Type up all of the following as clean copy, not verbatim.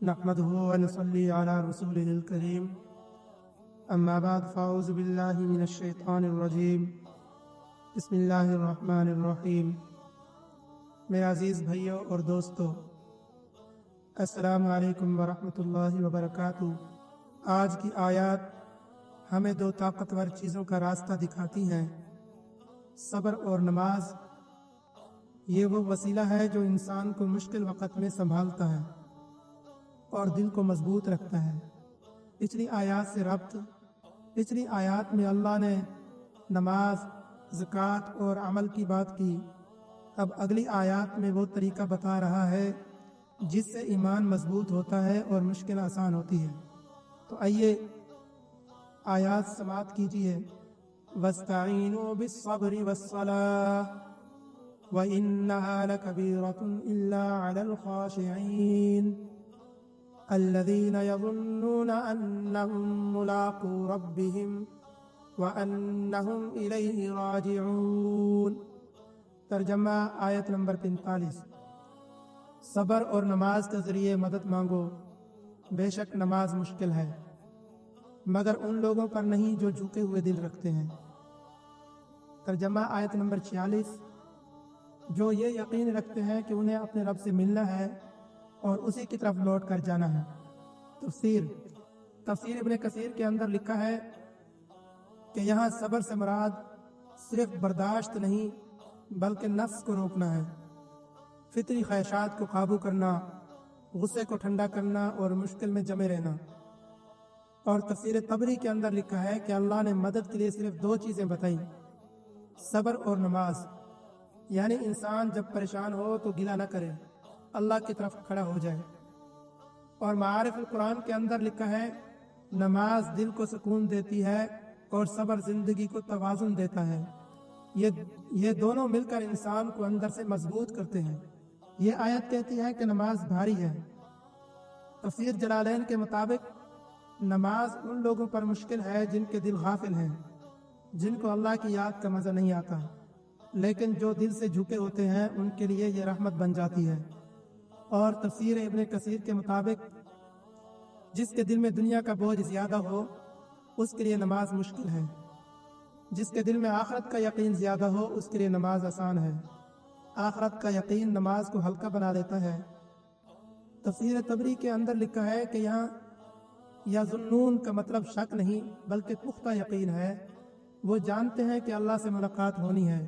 نحمده ونصلي على رسوله الكريم اما بعد فاعوذ باللہ من الشیطان الرجیم بسم اللہ الرحمن الرحیم۔ میرے عزیز بھائیوں اور دوستو، السلام علیکم ورحمۃ اللہ وبرکاتہ۔ آج کی آیات ہمیں دو طاقتور چیزوں کا راستہ دکھاتی ہیں، صبر اور نماز۔ یہ وہ وسیلہ ہے جو انسان کو مشکل وقت میں سنبھالتا ہے اور دل کو مضبوط رکھتا ہے۔ پچھلی آیات سے ربط۔ پچھلی آیات میں اللہ نے نماز، زکوٰۃ اور عمل کی بات کی۔ اب اگلی آیات میں وہ طریقہ بتا رہا ہے جس سے ایمان مضبوط ہوتا ہے اور مشکل آسان ہوتی ہے۔ تو آئیے آیات سماعت کیجیے۔ وَاسْتَعِینُوا بِالصَّبْرِ وَالصَّلَاةِ وَإِنَّهَا لَكَبِیرَةٌ إِلَّا عَلَى الْخَاشِعِینَ الَّذِینَ یَظُنُّونَ أَنَّهُم مُّلَاقُو رَبِّهِمْ وَأَنَّهُمْ إِلَیْهِ رَاجِعُونَ۔ ترجمہ آیت نمبر 45۔ صبر اور نماز کے ذریعے مدد مانگو، بے شک نماز مشکل ہے مگر ان لوگوں پر نہیں جو جھکے ہوئے دل رکھتے ہیں۔ ترجمہ آیت نمبر 46۔ جو یہ یقین رکھتے ہیں کہ انہیں اپنے رب سے ملنا ہے اور اسی کی طرف لوٹ کر جانا ہے۔ تفسیر ابن کثیر کے اندر لکھا ہے کہ یہاں صبر سے مراد صرف برداشت نہیں بلکہ نفس کو روکنا ہے، فطری خواہشات کو قابو کرنا، غصے کو ٹھنڈا کرنا اور مشکل میں جمے رہنا۔ اور تفسیر طبری کے اندر لکھا ہے کہ اللہ نے مدد کے لیے صرف دو چیزیں بتائیں، صبر اور نماز۔ یعنی انسان جب پریشان ہو تو گلہ نہ کرے، اللہ کی طرف کھڑا ہو جائے۔ اور معارف القرآن کے اندر لکھا ہے نماز دل کو سکون دیتی ہے اور صبر زندگی کو توازن دیتا ہے۔ یہ دونوں مل کر انسان کو اندر سے مضبوط کرتے ہیں۔ یہ آیت کہتی ہے کہ نماز بھاری ہے۔ تفسیر جلالین کے مطابق نماز ان لوگوں پر مشکل ہے جن کے دل غافل ہیں، جن کو اللہ کی یاد کا مزہ نہیں آتا، لیکن جو دل سے جھکے ہوتے ہیں ان کے لیے یہ رحمت بن جاتی ہے۔ اور تفسیر ابن کثیر کے مطابق جس کے دل میں دنیا کا بوجھ زیادہ ہو اس کے لیے نماز مشکل ہے، جس کے دل میں آخرت کا یقین زیادہ ہو اس کے لیے نماز آسان ہے۔ آخرت کا یقین نماز کو ہلکا بنا دیتا ہے۔ تفسیر طبری کے اندر لکھا ہے کہ یہاں یظنون کا مطلب شک نہیں بلکہ پختہ یقین ہے۔ وہ جانتے ہیں کہ اللہ سے ملاقات ہونی ہے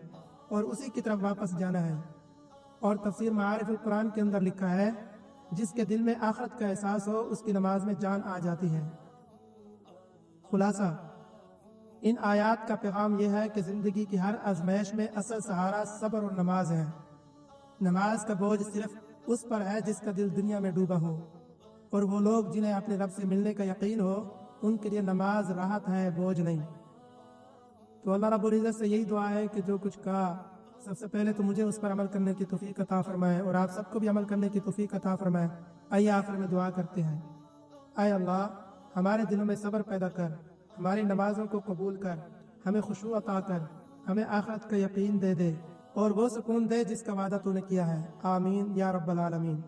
اور اسی کی طرف واپس جانا ہے۔ اور تفسیر معارف القرآن کے اندر لکھا ہے جس کے دل میں آخرت کا احساس ہو اس کی نماز میں جان آ جاتی ہے۔ خلاصہ ان آیات کا پیغام یہ ہے کہ زندگی کی ہر آزمائش میں اصل سہارا صبر اور نماز ہے۔ نماز کا بوجھ صرف اس پر ہے جس کا دل دنیا میں ڈوبا ہو، اور وہ لوگ جنہیں اپنے رب سے ملنے کا یقین ہو ان کے لیے نماز راحت ہے، بوجھ نہیں۔ تو اللہ رب العزت سے یہی دعا ہے کہ جو کچھ کہا سب سے پہلے تو مجھے اس پر عمل کرنے کی توفیق عطا فرمائے اور آپ سب کو بھی عمل کرنے کی توفیق عطا فرمائے۔ آئیے آخر میں دعا کرتے ہیں۔ اے اللہ، ہمارے دلوں میں صبر پیدا کر، ہماری نمازوں کو قبول کر، ہمیں خشوع عطا کر، ہمیں آخرت کا یقین دے دے اور وہ سکون دے جس کا وعدہ تو نے کیا ہے۔ آمین یا رب العالمین۔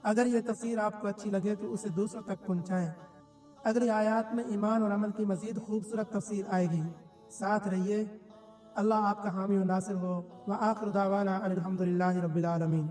اگر یہ تفسیر آپ کو اچھی لگے تو اسے دوسروں تک پہنچائیں۔ اگلی آیات میں ایمان اور عمل کی مزید خوبصورت تفسیر آئے گی، ساتھ رہیے۔ اللہ آپ کا حامی و ناصر ہو۔ وآخر دعوانا ان الحمد للہ رب العالمین۔